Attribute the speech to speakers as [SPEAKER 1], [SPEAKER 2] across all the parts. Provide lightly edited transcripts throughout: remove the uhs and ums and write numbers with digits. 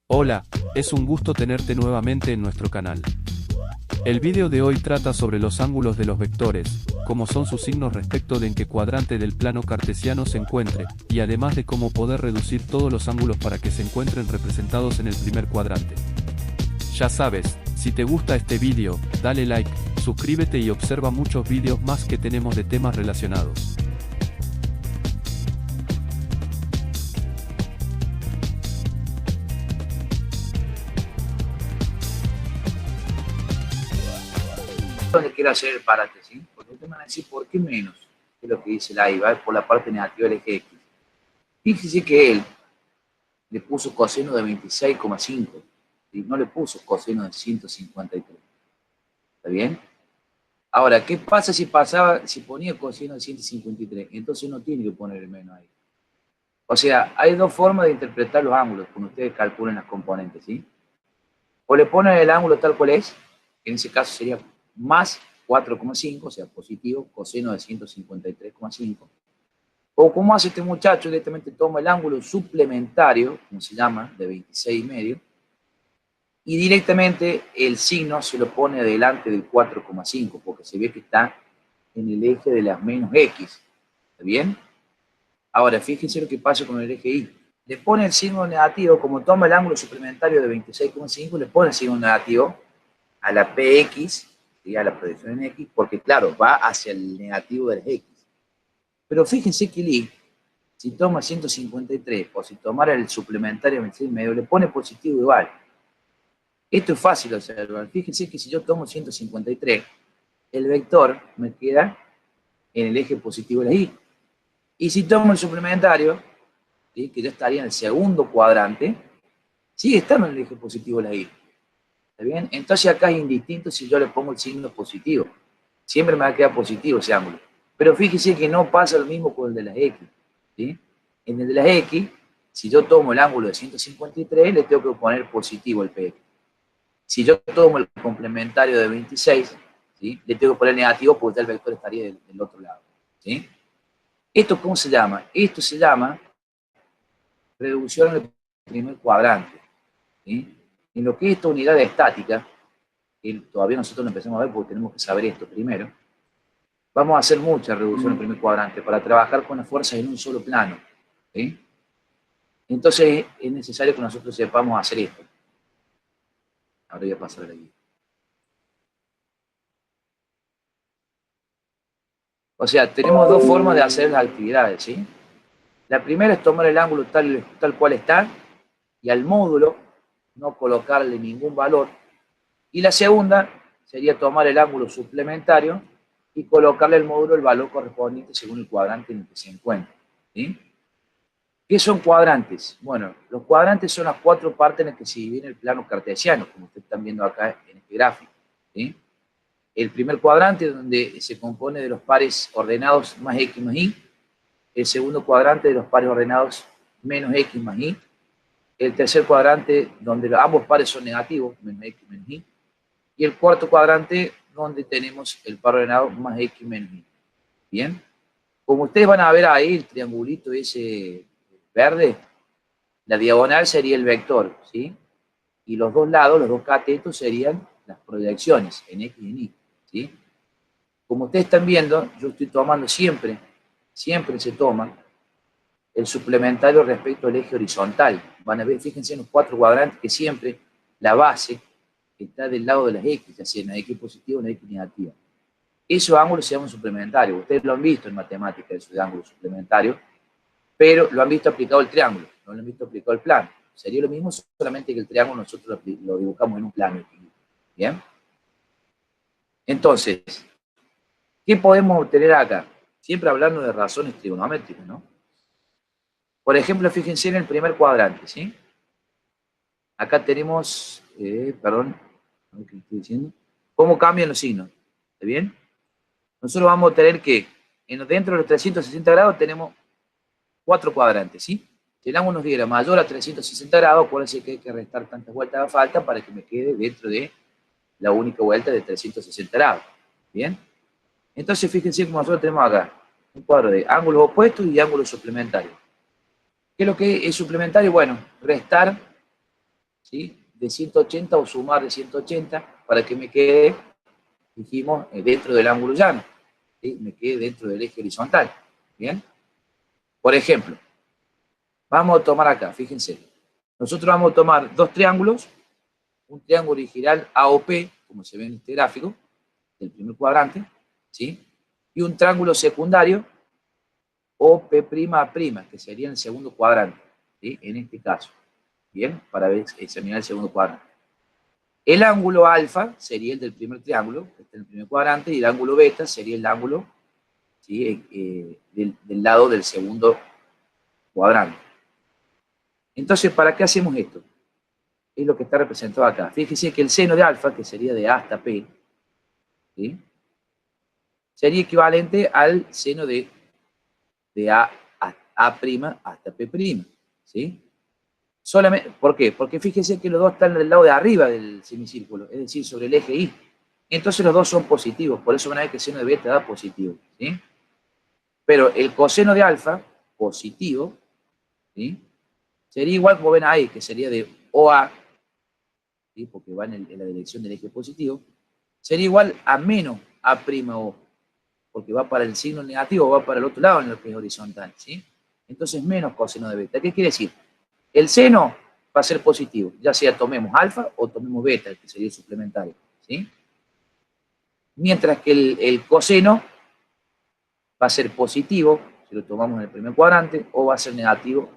[SPEAKER 1] Hola, es un gusto tenerte nuevamente en nuestro canal. El vídeo de hoy trata sobre los ángulos de los vectores, cómo son sus signos respecto de en qué cuadrante del plano cartesiano se encuentre, y además de cómo poder reducir todos los ángulos para que se encuentren representados en el primer cuadrante. Ya sabes, si te gusta este vídeo, dale like, suscríbete y observa muchos vídeos más que tenemos de temas relacionados.
[SPEAKER 2] Donde quiero hacer el parate, ¿sí? Porque ustedes me van a decir, ¿por qué menos? Que es lo que dice la I, va por la parte negativa del eje X. Fíjese que él le puso coseno de 26,5, ¿sí? No le puso coseno de 153. ¿Está bien? Ahora, ¿qué pasa si ponía coseno de 153? Entonces no tiene que poner el menos ahí. O sea, hay dos formas de interpretar los ángulos cuando ustedes calculan las componentes, ¿sí? O le ponen el ángulo tal cual es, que en ese caso sería más 4,5, o sea, positivo, coseno de 153,5. O como hace este muchacho, directamente toma el ángulo suplementario, como se llama, de 26,5, y directamente el signo se lo pone delante del 4,5, porque se ve que está en el eje de las menos X. ¿Está bien? Ahora, fíjense lo que pasa con el eje Y. Le pone el signo negativo, como toma el ángulo suplementario de 26,5, le pone el signo negativo a la PX, y a la proyección en X, porque claro, va hacia el negativo del X. Pero fíjense que el Y, si toma 153 o si tomara el suplementario 26,5, le pone positivo igual. Esto es fácil de observar. Fíjense que si yo tomo 153, el vector me queda en el eje positivo de la Y. Y si tomo el suplementario, ¿sí?, que ya estaría en el segundo cuadrante, sigue estando en el eje positivo de la Y. ¿Está bien? Entonces acá es indistinto si yo le pongo el signo positivo. Siempre me va a quedar positivo ese ángulo. Pero fíjese que no pasa lo mismo con el de las X. ¿Sí? En el de las X, si yo tomo el ángulo de 153, le tengo que poner positivo el PX. Si yo tomo el complementario de 26, ¿sí?, le tengo que poner negativo porque ya el vector estaría del otro lado. ¿Sí? ¿Esto cómo se llama? Esto se llama reducción en el primer cuadrante. ¿Sí? En lo que es esta unidad estática, que todavía nosotros lo empezamos a ver porque tenemos que saber esto primero, vamos a hacer mucha reducción en el primer cuadrante para trabajar con las fuerzas en un solo plano. ¿Sí? Entonces es necesario que nosotros sepamos hacer esto. Ahora voy a pasar a la guía. O sea, tenemos dos formas de hacer las actividades, ¿sí? La primera es tomar el ángulo tal cual está y al módulo no colocarle ningún valor. Y la segunda sería tomar el ángulo suplementario y colocarle al módulo el valor correspondiente según el cuadrante en el que se encuentra. ¿Sí? ¿Qué son cuadrantes? Bueno, los cuadrantes son las cuatro partes en las que se divide el plano cartesiano, como ustedes están viendo acá en este gráfico. ¿Sí? El primer cuadrante, donde se compone de los pares ordenados más X más Y. El segundo cuadrante, de los pares ordenados menos X más Y. El tercer cuadrante, donde ambos pares son negativos, menos X menos Y. Y el cuarto cuadrante, donde tenemos el par ordenado más X menos Y. Bien. Como ustedes van a ver ahí, el triangulito ese verde, la diagonal sería el vector, ¿sí? Y los dos lados, los dos catetos, serían las proyecciones en X y en Y, ¿sí? Como ustedes están viendo, yo estoy tomando siempre se toma el suplementario respecto al eje horizontal. Van a ver, fíjense en los cuatro cuadrantes que siempre la base está del lado de las X, ya sea en la X positiva o en la X negativa. Esos ángulos se llaman suplementarios. Ustedes lo han visto en matemáticas, esos ángulos suplementarios, pero lo han visto aplicado al triángulo, no lo han visto aplicado al plano. Sería lo mismo, solamente que el triángulo nosotros lo dibujamos en un plano. ¿Bien? Entonces, ¿qué podemos obtener acá? Siempre hablando de razones trigonométricas, ¿no? Por ejemplo, fíjense en el primer cuadrante, ¿sí? Acá tenemos, perdón, ¿qué estoy diciendo? ¿Cómo cambian los signos? ¿Está bien? Nosotros vamos a tener que, dentro de los 360 grados tenemos cuatro cuadrantes, ¿sí? Si el ángulo nos diera mayor a 360 grados, acuérdense que hay que restar tantas vueltas a falta para que me quede dentro de la única vuelta de 360 grados. ¿Bien? Entonces, fíjense cómo nosotros tenemos acá un cuadro de ángulos opuestos y ángulos suplementarios. ¿Qué es lo que es suplementario? Bueno, restar ¿sí? De 180 o sumar de 180 para que me quede, dijimos, dentro del ángulo llano, ¿sí? Me quede dentro del eje horizontal, ¿bien? Por ejemplo, vamos a tomar acá, fíjense, nosotros vamos a tomar dos triángulos, un triángulo original AOP, como se ve en este gráfico, del primer cuadrante, ¿sí? Y un triángulo secundario OP'A', que sería en el segundo cuadrante, ¿sí? En este caso, ¿bien? Para examinar el segundo cuadrante. El ángulo alfa sería el del primer triángulo, que está en el primer cuadrante, y el ángulo beta sería el ángulo, ¿sí? Del lado del segundo cuadrante. Entonces, ¿para qué hacemos esto? Es lo que está representado acá. Fíjense que el seno de alfa, que sería de A hasta P, ¿sí? Sería equivalente al seno de A hasta P', ¿sí? Solamente, ¿por qué? Porque fíjense que los dos están del lado de arriba del semicírculo, es decir, sobre el eje Y. Entonces los dos son positivos, por eso van a ver que el seno de beta da positivo, ¿sí? Pero el coseno de alfa, positivo, ¿sí? Sería igual, como ven ahí, que sería de OA, ¿sí? Porque va en la dirección del eje positivo, sería igual a menos A'O, porque va para el signo negativo, va para el otro lado en lo que es horizontal, ¿sí? Entonces menos coseno de beta. ¿Qué quiere decir? El seno va a ser positivo, ya sea tomemos alfa o tomemos beta, que sería el suplementario, ¿sí? Mientras que el coseno va a ser positivo, si lo tomamos en el primer cuadrante, o va a ser negativo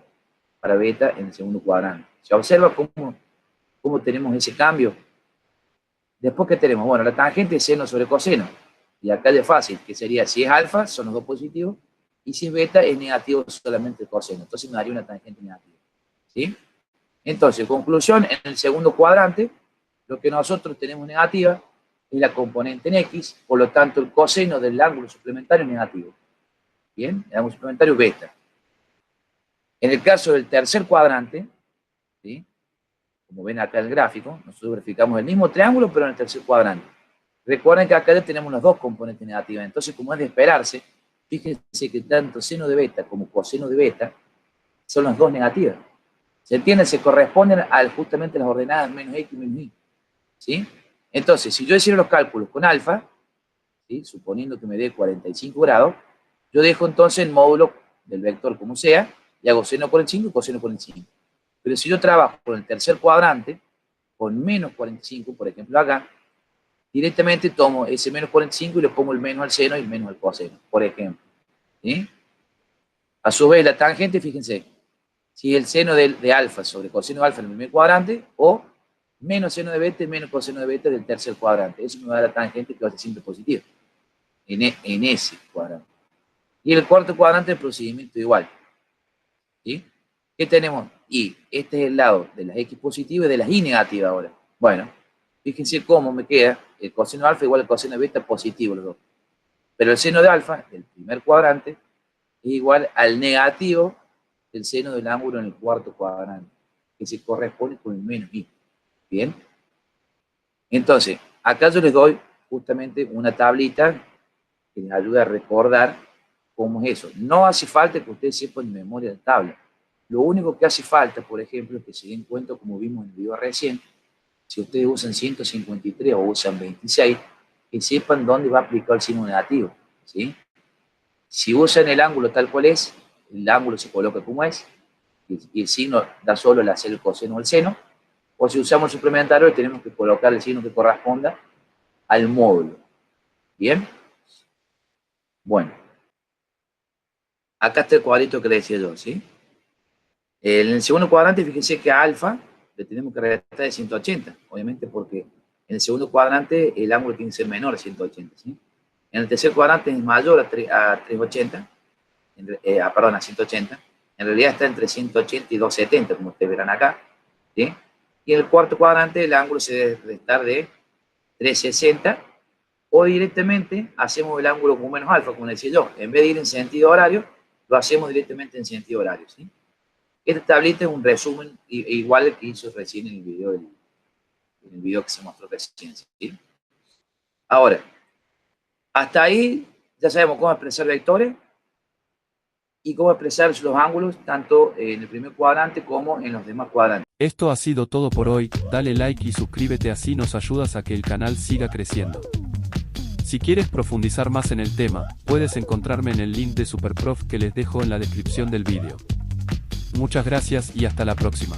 [SPEAKER 2] para beta en el segundo cuadrante. ¿Se observa cómo tenemos ese cambio? Después, ¿qué tenemos? Bueno, la tangente es seno sobre coseno. Y acá es fácil, que sería, si es alfa, son los dos positivos, y si es beta, es negativo solamente el coseno. Entonces me daría una tangente negativa, ¿sí? Entonces, conclusión, en el segundo cuadrante, lo que nosotros tenemos negativa es la componente en X, por lo tanto, el coseno del ángulo suplementario es negativo. ¿Bien? El ángulo suplementario beta. En el caso del tercer cuadrante, ¿sí? Como ven acá en el gráfico, nosotros verificamos el mismo triángulo, pero en el tercer cuadrante. Recuerden que acá ya tenemos las dos componentes negativas, entonces, como es de esperarse, fíjense que tanto seno de beta como coseno de beta son las dos negativas. ¿Se entiende? Se corresponden a justamente las ordenadas menos X menos Y, ¿sí? Entonces, si yo hiciera los cálculos con alfa, ¿sí? Suponiendo que me dé 45 grados, yo dejo entonces el módulo del vector como sea, y hago seno 45 y coseno 45. Pero si yo trabajo con el tercer cuadrante, con menos 45, por ejemplo acá, directamente tomo ese menos 45 y le pongo el menos al seno y el menos al coseno, por ejemplo, ¿sí? A su vez, la tangente, fíjense, si el seno de alfa sobre coseno de alfa en el primer cuadrante, o menos seno de beta y menos coseno de beta del tercer cuadrante. Eso me va a dar la tangente que va a ser siempre positiva en ese cuadrante. Y el cuarto cuadrante, el procedimiento igual, ¿sí? ¿Qué tenemos? Y este es el lado de las X positivas y de las Y negativas ahora. Bueno, fíjense cómo me queda el coseno de alfa igual al coseno de beta positivo los dos. Pero el seno de alfa, del primer cuadrante, es igual al negativo del seno del ángulo en el cuarto cuadrante, que se corresponde con el menos Y. ¿Bien? Entonces, acá yo les doy justamente una tablita que les ayuda a recordar cómo es eso. No hace falta que ustedes sepan en memoria la tabla. Lo único que hace falta, por ejemplo, es que se den cuenta, como vimos en el video recién, si ustedes usan 153 o usan 26, que sepan dónde va a aplicar el signo negativo, ¿sí? Si usan el ángulo tal cual es, el ángulo se coloca como es, y el signo da solo el hacer el coseno o el seno, o si usamos el suplementario, tenemos que colocar el signo que corresponda al módulo. ¿Bien? Bueno, acá está el cuadrito que le decía yo, ¿sí? En el segundo cuadrante, fíjense que a alfa le tenemos que restar de 180, obviamente porque en el segundo cuadrante el ángulo tiene que ser menor a 180, ¿sí? En el tercer cuadrante es mayor a 380, perdón, a 180. En realidad está entre 180 y 270, como ustedes verán acá, ¿sí? Y en el cuarto cuadrante el ángulo se debe restar de 360, o directamente hacemos el ángulo con menos alfa, como decía yo. En vez de ir en sentido horario, lo hacemos directamente en sentido horario, ¿sí? Esta tablita es un resumen igual al que hizo recién en el video que se mostró recién, ¿sí? Ahora, hasta ahí ya sabemos cómo expresar vectores y cómo expresar los ángulos tanto en el primer cuadrante como en los demás cuadrantes.
[SPEAKER 1] Esto ha sido todo por hoy, dale like y suscríbete, así nos ayudas a que el canal siga creciendo. Si quieres profundizar más en el tema, puedes encontrarme en el link de SuperProf que les dejo en la descripción del vídeo. Muchas gracias y hasta la próxima.